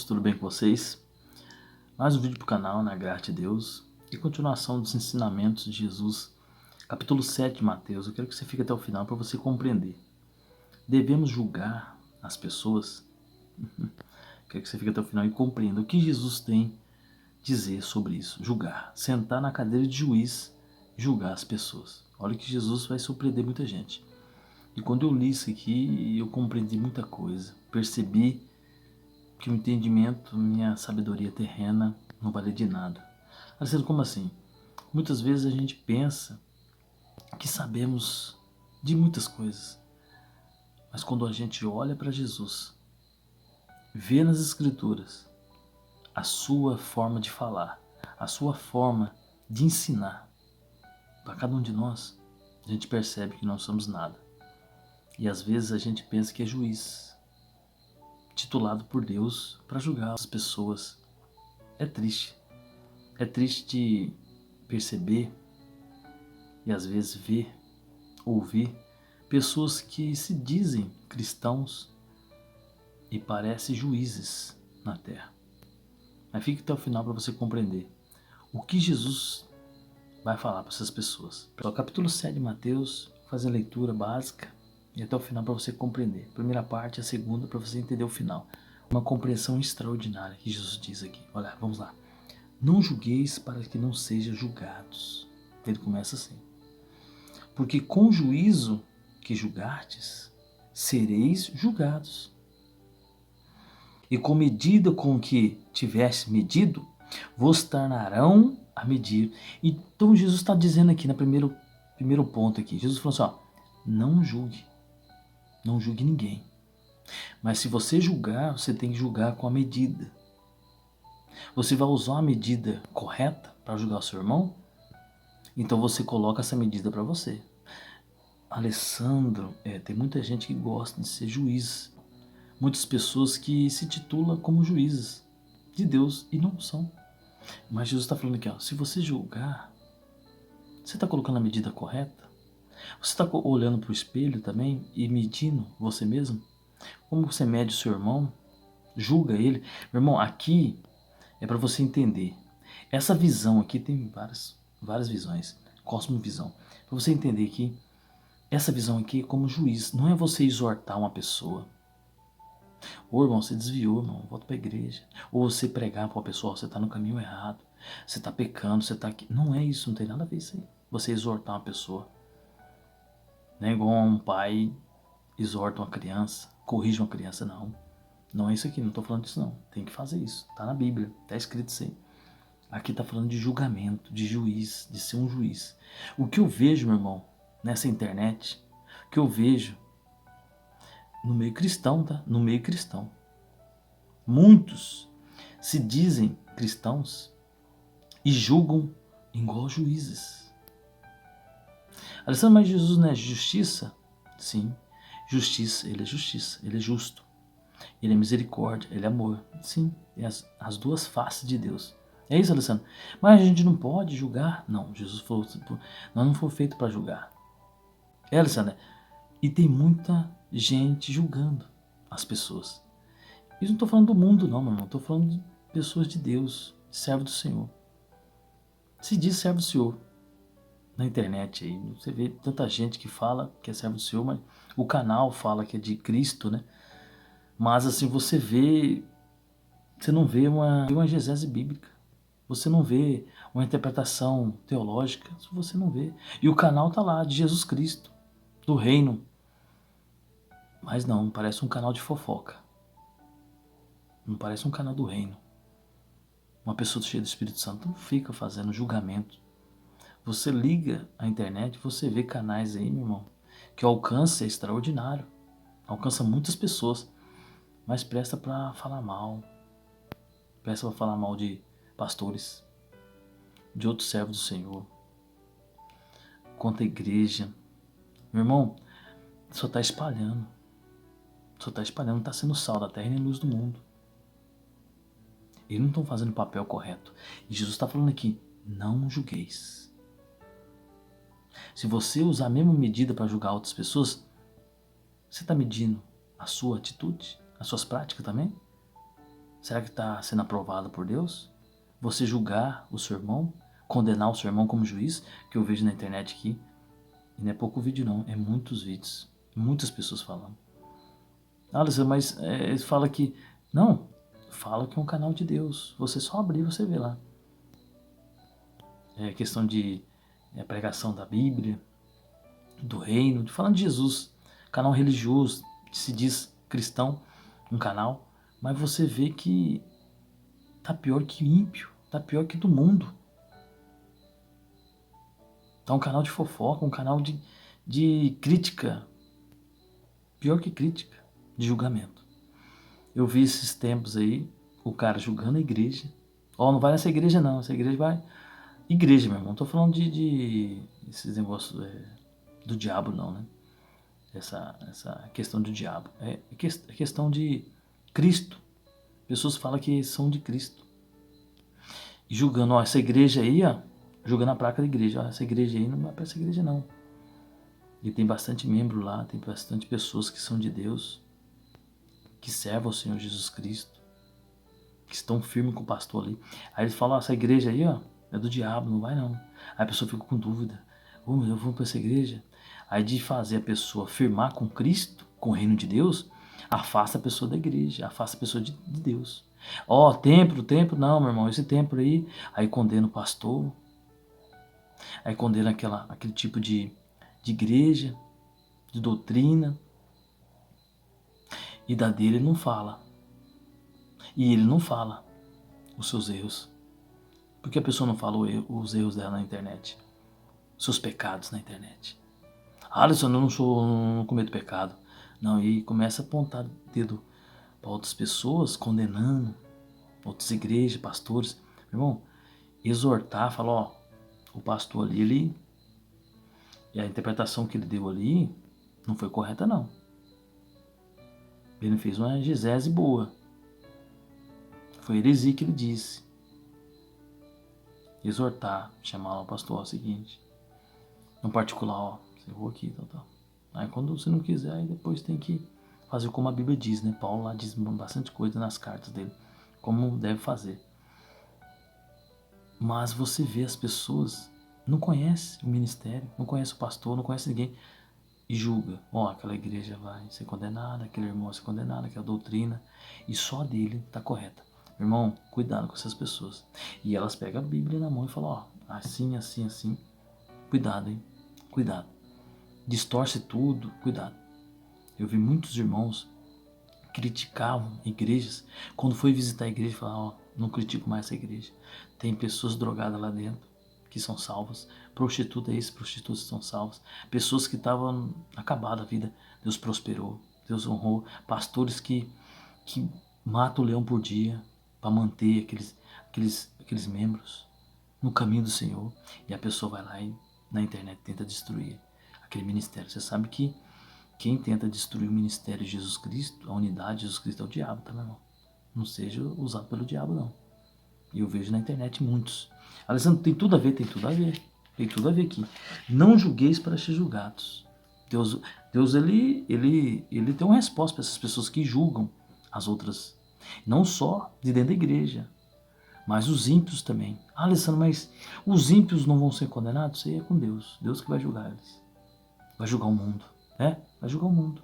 irmãos, tudo bem com vocês? Mais um vídeo para o canal, na graça de Deus, e continuação dos ensinamentos de Jesus, capítulo 7 de Mateus. Eu quero que você fique até o final para você compreender. Devemos julgar as pessoas? Quero que você fique até o final e compreenda o que Jesus tem a dizer sobre isso. Julgar, sentar na cadeira de juiz, julgar as pessoas. Olha que Jesus vai surpreender muita gente. E quando eu li isso aqui, eu compreendi muita coisa, percebi que o entendimento, minha sabedoria terrena não vale de nada. Alessandro, como assim? Muitas vezes a gente pensa que sabemos de muitas coisas, mas quando a gente olha para Jesus, vê nas Escrituras a sua forma de falar, a sua forma de ensinar, para cada um de nós, a gente percebe que não somos nada. E às vezes a gente pensa que é juiz, titulado por Deus para julgar as pessoas. É triste. É triste de perceber e às vezes ver, ouvir pessoas que se dizem cristãos e parecem juízes na terra. Mas fique até o final para você compreender o que Jesus vai falar para essas pessoas. Então, capítulo 7 de Mateus, fazer a leitura básica e até o final para você compreender. A primeira parte, a segunda para você entender o final. Uma compreensão extraordinária que Jesus diz aqui. Olha, vamos lá. Não julgueis para que não sejam julgados. Ele começa assim. Porque com o juízo que julgardes, sereis julgados. E com medida com que tivesse medido, vos tornarão a medir. Então Jesus está dizendo aqui no primeiro ponto aqui. Jesus falou assim, ó, não julgue. Não julgue ninguém. Mas se você julgar, você tem que julgar com a medida. Você vai usar a medida correta para julgar o seu irmão? Então você coloca essa medida para você. Alessandro, tem muita gente que gosta de ser juiz. Muitas pessoas que se titulam como juízes de Deus e não são. Mas Jesus está falando aqui, ó, se você julgar, você está colocando a medida correta? Você está olhando para o espelho também e medindo você mesmo? Como você mede o seu irmão? Julga ele? Meu irmão, aqui é para você entender. Essa visão aqui tem várias visões. Cosmovisão. Para você entender que essa visão aqui é como juiz. Não é você exortar uma pessoa. Ô irmão, você desviou, irmão, volta para a igreja. Ou você pregar para uma pessoa, você está no caminho errado. Você está pecando, você está aqui. Não é isso, não tem nada a ver isso aí. Você exortar uma pessoa. Não é igual um pai exorta uma criança, corrige uma criança, não. Não é isso aqui, não estou falando disso não. Tem que fazer isso, está na Bíblia, está escrito isso aí. Aqui está falando de julgamento, de juiz, de ser um juiz. O que eu vejo, meu irmão, nessa internet, o que eu vejo no meio cristão, tá? No meio cristão. Muitos se dizem cristãos e julgam igual juízes. Alessandro, mas Jesus não é justiça? Sim, justiça, ele é justiça, ele é justo. Ele é misericórdia, ele é amor. Sim, é as duas faces de Deus. É isso, Alessandro? Mas a gente não pode julgar? Não, Jesus falou, nós não fomos feitos para julgar. É, Alessandro? E tem muita gente julgando as pessoas. Isso não estou falando do mundo não, meu irmão. Estou falando de pessoas de Deus, servo do Senhor. Se diz servo do Senhor. Na internet aí, você vê tanta gente que fala que é servo do Senhor, mas o canal fala que é de Cristo, né? Mas assim, você não vê uma exegese bíblica, você não vê uma interpretação teológica, você não vê. E o canal tá lá, de Jesus Cristo, do reino. Mas não, parece um canal de fofoca. Não parece um canal do reino. Uma pessoa cheia do Espírito Santo não fica fazendo julgamento. Você liga a internet, você vê canais aí, meu irmão, que o alcance é extraordinário. Alcança muitas pessoas. Mas presta para falar mal. Presta para falar mal de pastores, de outros servos do Senhor, contra a igreja. Meu irmão, só está espalhando. Só está espalhando, está sendo sal da terra e luz do mundo. Eles não estão fazendo o papel correto. E Jesus está falando aqui, não julgueis. Se você usar a mesma medida para julgar outras pessoas, você está medindo a sua atitude, as suas práticas também? Será que está sendo aprovado por Deus? Você julgar o seu irmão, condenar o seu irmão como juiz, que eu vejo na internet aqui, e não é pouco vídeo não, é muitos vídeos, muitas pessoas falando. Alessandro, mas eles falam que, não, fala que é um canal de Deus, você só abrir e você vê lá. É questão de pregação da Bíblia, do reino, de falando de Jesus, canal religioso, que se diz cristão, um canal, mas você vê que tá pior que ímpio, tá pior que do mundo. Tá um canal de fofoca, um canal de crítica, pior que crítica, de julgamento. Eu vi esses tempos aí, o cara julgando a igreja. Ó, não vai nessa igreja não, essa igreja vai... Igreja, meu irmão, não tô falando de esses negócios do diabo não, né? Essa questão do diabo. É questão de Cristo. Pessoas falam que são de Cristo. E julgando, ó, essa igreja aí, ó, julgando a placa da igreja, ó, essa igreja aí não vai pra essa igreja não. E tem bastante membro lá, tem bastante pessoas que são de Deus, que servam ao Senhor Jesus Cristo, que estão firmes com o pastor ali. Aí eles falam, ó, essa igreja aí, ó, é do diabo, não vai não. Aí a pessoa fica com dúvida, eu vou para essa igreja. Aí de fazer a pessoa firmar com Cristo, com o reino de Deus, afasta a pessoa da igreja, afasta a pessoa de Deus. Ó, templo, não, meu irmão, esse templo aí condena o pastor, aí condena aquele tipo de igreja, de doutrina, e da dele ele não fala. E ele não fala os seus erros. Por que a pessoa não fala os erros dela na internet? Seus pecados na internet. Alisson, eu não cometo pecado. Não, e começa a apontar o dedo para outras pessoas, condenando outras igrejas, pastores. Meu irmão, exortar, falar, ó, o pastor ali, e a interpretação que ele deu ali não foi correta não. Ele não fez uma exegese boa. Foi heresia que ele disse. Exortar, chamar lá o pastor, ó, é o seguinte, no particular, ó, você errou aqui, tal. Aí quando você não quiser, aí depois tem que fazer como a Bíblia diz, né? Paulo lá diz bastante coisa nas cartas dele, como deve fazer. Mas você vê as pessoas, não conhece o ministério, não conhece o pastor, não conhece ninguém, e julga. Ó, aquela igreja vai ser condenada, aquele irmão vai ser condenado, aquela doutrina, e só a dele está correta. Irmão, cuidado com essas pessoas. E elas pegam a Bíblia na mão e falam, ó, assim, assim, assim. Cuidado, hein? Cuidado. Distorce tudo, cuidado. Eu vi muitos irmãos criticavam igrejas. Quando foi visitar a igreja, falavam, ó, não critico mais essa igreja. Tem pessoas drogadas lá dentro que são salvas. Prostitutas são salvas. Pessoas que estavam acabadas a vida, Deus prosperou, Deus honrou. Pastores que matam o leão por dia para manter aqueles membros no caminho do Senhor. E a pessoa vai lá e na internet tenta destruir aquele ministério. Você sabe que quem tenta destruir o ministério de Jesus Cristo, a unidade de Jesus Cristo, é o diabo, tá, meu irmão? Não seja usado pelo diabo, não. E eu vejo na internet muitos. Alessandro, tem tudo a ver, tem tudo a ver. Tem tudo a ver aqui. Não julgueis para ser julgados. Deus ele tem uma resposta para essas pessoas que julgam as outras. Não só de dentro da igreja, mas os ímpios também. Ah, Alessandro, mas os ímpios não vão ser condenados? Isso aí é com Deus. Deus que vai julgar eles. Vai julgar o mundo. Vai julgar o mundo.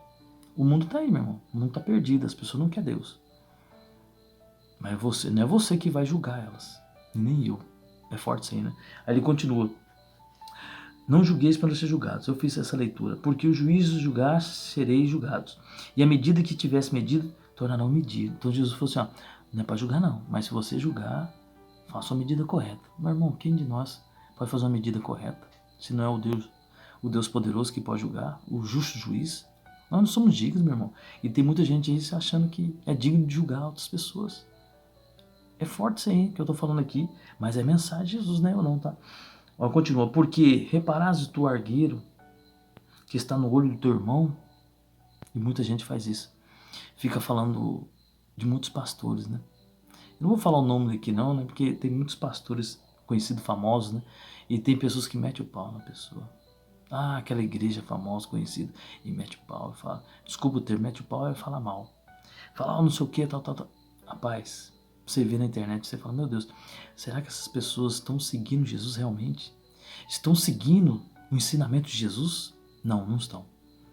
O mundo tá aí, meu irmão. O mundo tá perdido. As pessoas não querem Deus. Mas não é você que vai julgar elas. Nem eu. É forte isso aí, né? Aí ele continua. Não julgueis para ser julgados. Eu fiz essa leitura. Porque o juízo julgar, sereis julgados. E a medida que tivesse medido, tornarão medido. Então Jesus falou assim, ó, não é para julgar não. Mas se você julgar, faça a medida correta. Meu irmão, quem de nós pode fazer uma medida correta? Se não é o Deus poderoso que pode julgar, o justo juiz. Nós não somos dignos, meu irmão. E tem muita gente aí achando que é digno de julgar outras pessoas. É forte isso aí que eu tô falando aqui, mas é mensagem de Jesus, né? Ou não, tá? Ó, continua. Porque reparas tu argueiro que está no olho do teu irmão, e muita gente faz isso. Fica falando de muitos pastores, né? Eu não vou falar o nome daqui não, né? Porque tem muitos pastores conhecidos, famosos, né? E tem pessoas que metem o pau na pessoa. Ah, aquela igreja famosa, conhecida, e mete o pau e fala, desculpa o termo, mete o pau e fala mal. Fala, não sei o que, tal. Rapaz, você vê na internet, você fala, meu Deus, será que essas pessoas estão seguindo Jesus realmente? Estão seguindo o ensinamento de Jesus? Não, não estão.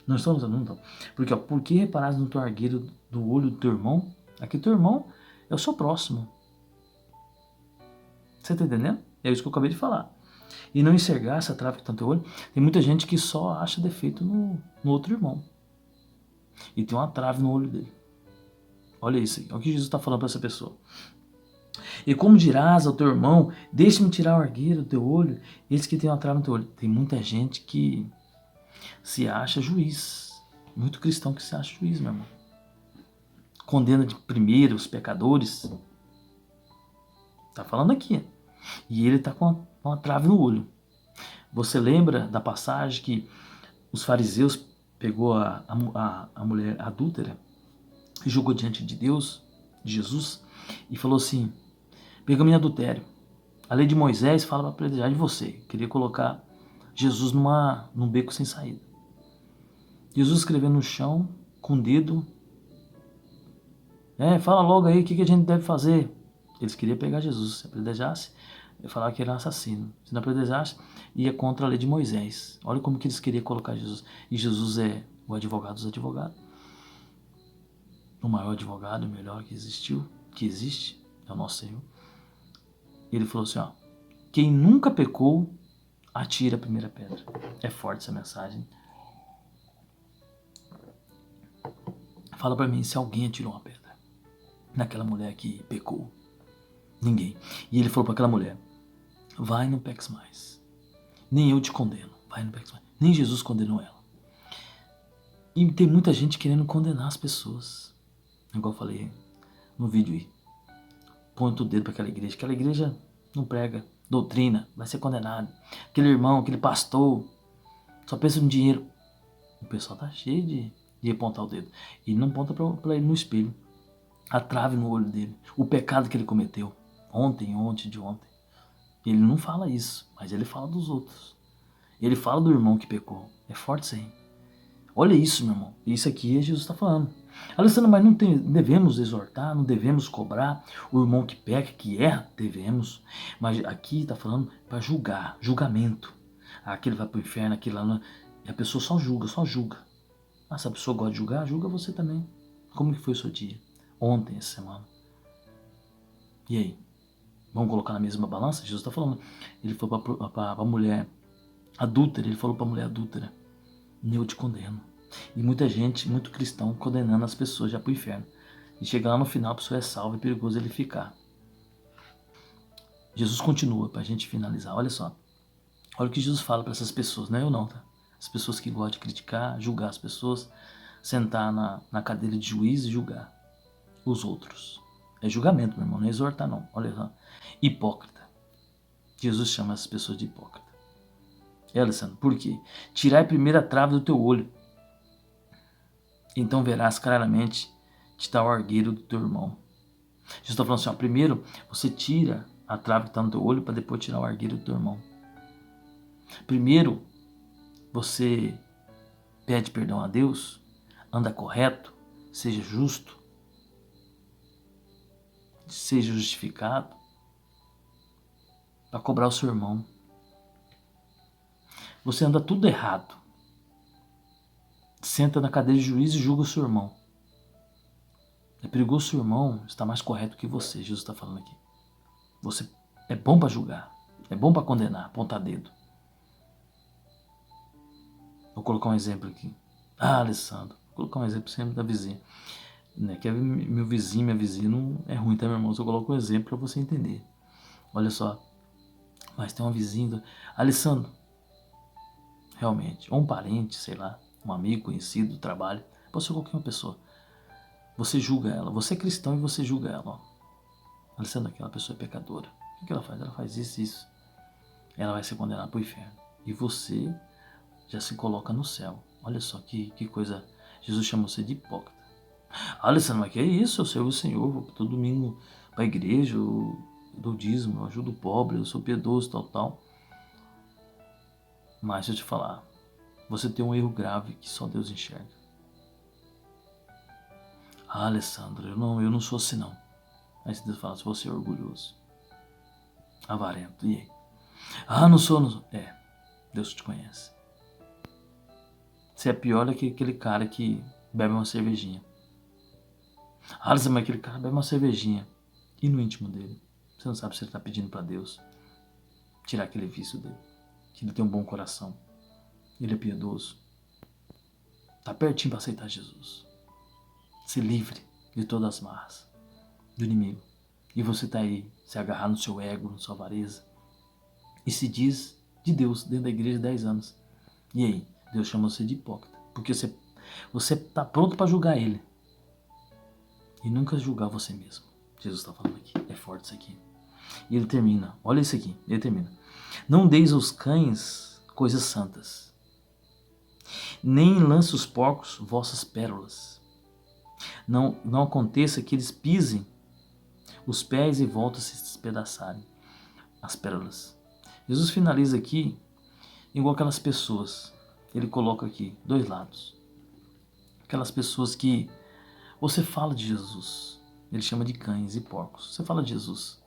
Não estão, não estão. Porque, ó, por que reparares no teu argueiro do olho do teu irmão? Aqui teu irmão é o seu próximo. Você tá entendendo? É isso que eu acabei de falar. E não enxergar essa trave que está no teu olho. Tem muita gente que só acha defeito no outro irmão. E tem uma trave no olho dele. Olha isso aí. Olha o que Jesus está falando para essa pessoa. E como dirás ao teu irmão, deixe-me tirar o argueiro do teu olho, eis que tem uma trave no teu olho. Tem muita gente que se acha juiz. Muito cristão que se acha juiz, meu irmão. Condena de primeiro os pecadores. Tá falando aqui. E ele tá com uma trave no olho. Você lembra da passagem que os fariseus pegou a mulher adúltera e jogou diante de Deus, de Jesus, e falou assim, pegamos em adultério. A lei de Moisés fala para apedrejar de você. Queria colocar Jesus num beco sem saída. Jesus escrevendo no chão, com o dedo. Fala logo aí o que a gente deve fazer. Eles queriam pegar Jesus. Se apedrejasse, eu falava que ele era um assassino. Se não apedrejasse, ia contra a lei de Moisés. Olha como que eles queriam colocar Jesus. E Jesus é o advogado dos advogados. O maior advogado, o melhor que existe, é o nosso Senhor. Ele falou assim, ó, quem nunca pecou, atira a primeira pedra. É forte essa mensagem. Fala pra mim se alguém atirou uma pedra naquela mulher que pecou. Ninguém. E ele falou para aquela mulher, vai e não peques mais. Nem eu te condeno, vai e não peques mais. Nem Jesus condenou ela. E tem muita gente querendo condenar as pessoas. Igual eu falei no vídeo aí. Ponta o dedo para aquela igreja. Aquela igreja não prega doutrina, vai ser condenado. Aquele irmão, aquele pastor, só pensa no dinheiro. O pessoal tá cheio de apontar o dedo. E não aponta para ele no espelho. A trave no olho dele. O pecado que ele cometeu. Ontem. Ele não fala isso, mas ele fala dos outros. Ele fala do irmão que pecou. É forte isso aí. Olha isso, meu irmão. Isso aqui é Jesus está falando. Alessandro, mas não devemos exortar, não devemos cobrar o irmão que peca, que erra? Devemos. Mas aqui está falando para julgar, julgamento. Aquele vai para o inferno, aquele lá não. E a pessoa só julga. Ah, se a pessoa gosta de julgar, julga você também. Como que foi o seu dia? Ontem, essa semana. E aí? Vamos colocar na mesma balança? Jesus está falando. Ele falou para a mulher adúltera, ele falou para a mulher adúltera, eu te condeno. E muita gente, muito cristão, condenando as pessoas já para o inferno. E chega lá no final, a pessoa é salva, é perigoso ele ficar. Jesus continua, para a gente finalizar. Olha só. Olha o que Jesus fala para essas pessoas, não é eu não, tá? As pessoas que gostam de criticar, julgar as pessoas, sentar na cadeira de juiz e julgar os outros. É julgamento, meu irmão, não é exortar não. Olha só. Hipócrita. Jesus chama essas pessoas de hipócrita. Alessandro, por quê? Tirai primeiro a trave do teu olho. Então verás claramente que está o argueiro do teu irmão. Jesus está falando assim, ó, primeiro você tira a trave que está no teu olho para depois tirar o argueiro do teu irmão. Primeiro você pede perdão a Deus, anda correto, seja justo, seja justificado, para cobrar o seu irmão. Você anda tudo errado. Senta na cadeira de juiz e julga o seu irmão. É perigoso o seu irmão estar mais correto que você, Jesus está falando aqui. Você é bom para julgar, é bom para condenar, apontar dedo. Vou colocar um exemplo aqui. Ah, Alessandro, vou colocar um exemplo sempre da vizinha. Que meu vizinho, minha vizinha não é ruim, tá, meu irmão? Eu coloco um exemplo para você entender. Olha só, mas tem uma vizinha, Alessandro, realmente, ou um parente, sei lá, um amigo conhecido do trabalho, pode ser qualquer uma pessoa. Você julga ela, você é cristão e você julga ela. Ó. Alessandro, aquela pessoa é pecadora. O que ela faz? Ela faz isso. Ela vai ser condenada para o inferno. E você já se coloca no céu. Olha só que coisa. Jesus chama você de hipócrita. Alessandro, mas que é isso? Eu servo o Senhor, vou todo domingo para a igreja, eu dou dízimo, eu ajudo o pobre, eu sou piedoso, tal. Mas deixa eu te falar, você tem um erro grave que só Deus enxerga. Ah, Alessandro, eu não sou assim não. Aí Deus fala, se você é orgulhoso, avarento, e aí? Ah, não sou, não sou. Deus te conhece. Você é pior do que aquele cara que bebe uma cervejinha. Ah, mas aquele cara bebe uma cervejinha. E no íntimo dele? Você não sabe se ele está pedindo para Deus tirar aquele vício dele. Que ele tem um bom coração. Ele é piedoso. Está pertinho para aceitar Jesus. Se livre de todas as marras do inimigo. E você está aí, se agarrar no seu ego, na sua avareza. E se diz de Deus dentro da igreja 10 anos. E aí? Deus chama você de hipócrita. Porque você está pronto para julgar ele. E nunca julgar você mesmo. Jesus está falando aqui. É forte isso aqui. E ele termina. Olha isso aqui. Ele termina. Não deis aos cães coisas santas. Nem lance os porcos vossas pérolas. Não aconteça que eles pisem os pés e voltem a se despedaçarem as pérolas. Jesus finaliza aqui igual aquelas pessoas. Ele coloca aqui 2 lados. Aquelas pessoas que você fala de Jesus. Ele chama de cães e porcos. Você fala de Jesus.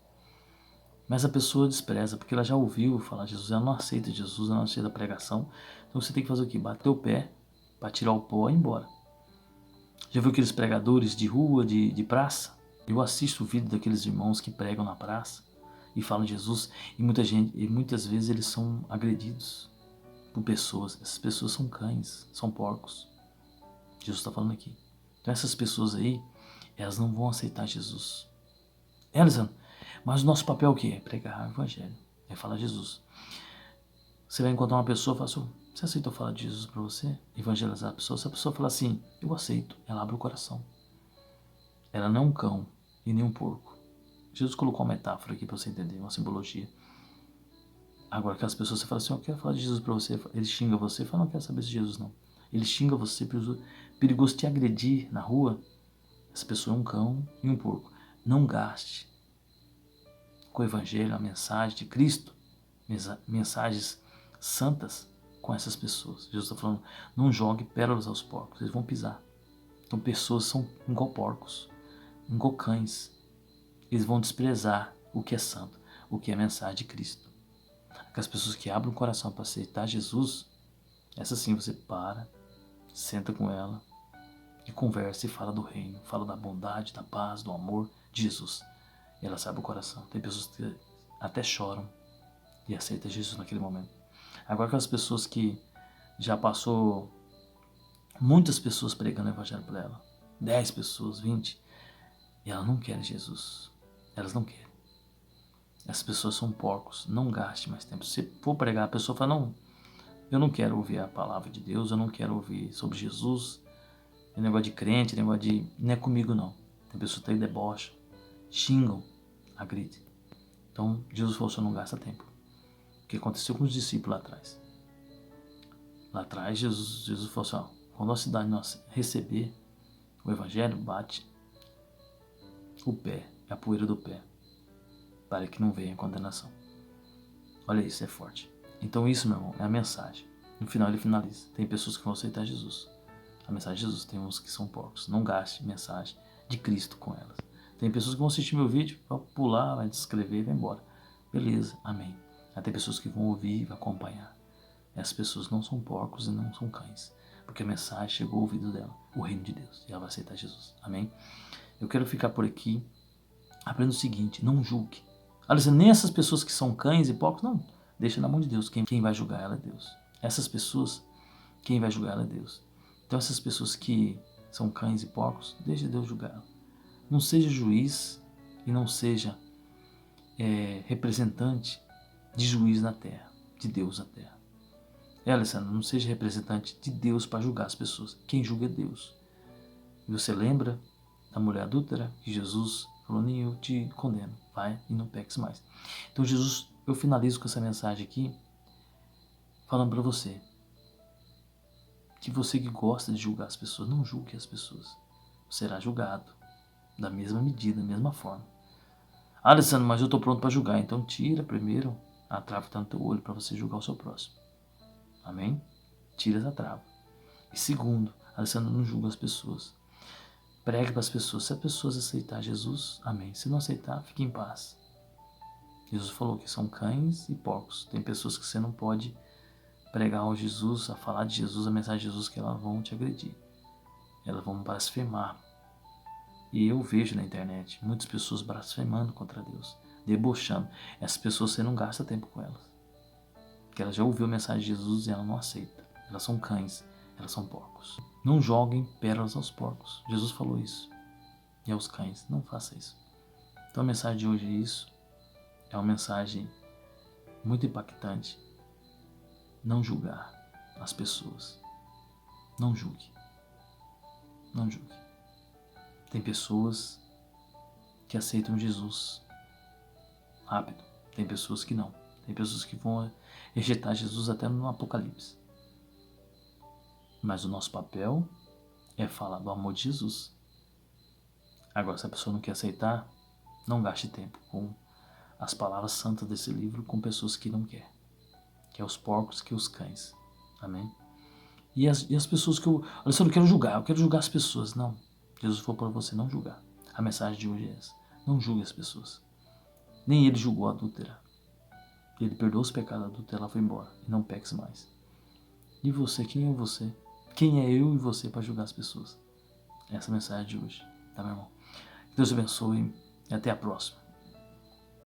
Mas a pessoa despreza, porque ela já ouviu falar de Jesus. Ela não aceita Jesus, ela não aceita a pregação. Então você tem que fazer o quê? Bater o pé para tirar o pó e ir embora. Já viu aqueles pregadores de rua, de praça? Eu assisto o vídeo daqueles irmãos que pregam na praça e falam de Jesus. E muitas vezes eles são agredidos por pessoas. Essas pessoas são cães, são porcos. Jesus está falando aqui. Então essas pessoas aí, elas não vão aceitar Jesus. Mas o nosso papel é o quê? É pregar o evangelho. É falar de Jesus. Você vai encontrar uma pessoa e fala assim, você aceitou falar de Jesus para você? Evangelizar a pessoa. Se a pessoa falar assim, eu aceito, ela abre o coração. Ela não é um cão e nem um porco. Jesus colocou uma metáfora aqui para você entender, uma simbologia. Agora aquelas pessoas, você fala assim, eu quero falar de Jesus para você. Ele xinga você, fala, não quero saber de Jesus não. Ele xinga você, perigoso te agredir na rua. Essa pessoa é um cão e um porco. Não gaste com o evangelho, a mensagem de Cristo, mensagens santas com essas pessoas. Jesus está falando, não jogue pérolas aos porcos, eles vão pisar. Então pessoas são igual porcos, igual cães. Eles vão desprezar o que é santo, o que é a mensagem de Cristo. Aquelas pessoas que abrem o coração para aceitar Jesus, essa sim você para, senta com ela e conversa e fala do reino, fala da bondade, da paz, do amor de Jesus. E ela sabe o coração. Tem pessoas que até choram e aceitam Jesus naquele momento. Agora aquelas pessoas que já passou muitas pessoas pregando o evangelho para ela, 10 pessoas, 20, e ela não quer Jesus. Elas não querem. Essas pessoas são porcos. Não gaste mais tempo. Se for pregar, a pessoa fala, não, eu não quero ouvir a palavra de Deus, eu não quero ouvir sobre Jesus, é negócio de crente, negócio de... não é comigo não. Tem pessoas que debocham, xingam, agridem. Então Jesus falou, você não gasta tempo. O que aconteceu com os discípulos lá atrás? Lá atrás Jesus falou assim, ó, quando a cidade nossa receber o evangelho, bate o pé, a poeira do pé, para que não venha condenação. Olha isso, é forte. Então isso, meu irmão, é a mensagem. No final ele finaliza. Tem pessoas que vão aceitar Jesus. A mensagem de Jesus. Tem uns que são porcos. Não gaste mensagem de Cristo com elas. Tem pessoas que vão assistir meu vídeo, vão pular, vai descrever e vai embora. Beleza, amém. Aí tem pessoas que vão ouvir e vão acompanhar. Essas pessoas não são porcos e não são cães. Porque a mensagem chegou ao ouvido dela, o reino de Deus. E ela vai aceitar Jesus. Amém? Eu quero ficar por aqui. Aprenda o seguinte, não julgue. Olha, nem essas pessoas que são cães e porcos, não. Deixa na mão de Deus. Quem vai julgar ela é Deus. Essas pessoas, quem vai julgar ela é Deus. Então essas pessoas que são cães e porcos, deixa Deus julgar ela. Não seja juiz e não seja representante de juiz na terra, de Deus na terra. Alessandro, não seja representante de Deus para julgar as pessoas. Quem julga é Deus. E você lembra da mulher adúltera que Jesus falou, nem eu te condeno, vai e não peques mais. Então Jesus, eu finalizo com essa mensagem aqui, falando para você, que você que gosta de julgar as pessoas, não julgue as pessoas. Será julgado da mesma medida, da mesma forma. Alessandro, mas eu estou pronto para julgar, então tira primeiro a trava que está no teu olho para você julgar o seu próximo. Amém? Tira essa trava. E segundo, Alessandro, não julga as pessoas. Pregue para as pessoas. Se as pessoas aceitar Jesus, amém. Se não aceitar, fique em paz. Jesus falou que são cães e porcos. Tem pessoas que você não pode pregar ao Jesus, a falar de Jesus, a mensagem de Jesus, que elas vão te agredir. Elas vão blasfemar. E eu vejo na internet muitas pessoas blasfemando contra Deus, debochando. Essas pessoas você não gasta tempo com elas. Porque ela já ouviu a mensagem de Jesus e ela não aceita. Elas são cães, elas são porcos. Não joguem pérolas aos porcos. Jesus falou isso. E aos cães, não faça isso. Então a mensagem de hoje é isso. É uma mensagem muito impactante. Não julgar as pessoas. Não julgue. Não julgue. Tem pessoas que aceitam Jesus rápido. Tem pessoas que não. Tem pessoas que vão rejeitar Jesus até no Apocalipse. Mas o nosso papel é falar do amor de Jesus. Agora, se a pessoa não quer aceitar, não gaste tempo com as palavras santas desse livro com pessoas que não querem. Que é os porcos, que os cães. Amém? E as pessoas que eu... Olha, eu não quero julgar, eu quero julgar as pessoas. Não. Jesus falou para você não julgar. A mensagem de hoje é essa. Não julgue as pessoas. Nem ele julgou a adúltera. Ele perdoou os pecados da adúltera, ela foi embora. E não peques mais. E você, quem é você? Quem é eu e você para julgar as pessoas? Essa é a mensagem de hoje. Tá, meu irmão? Que Deus te abençoe e até a próxima.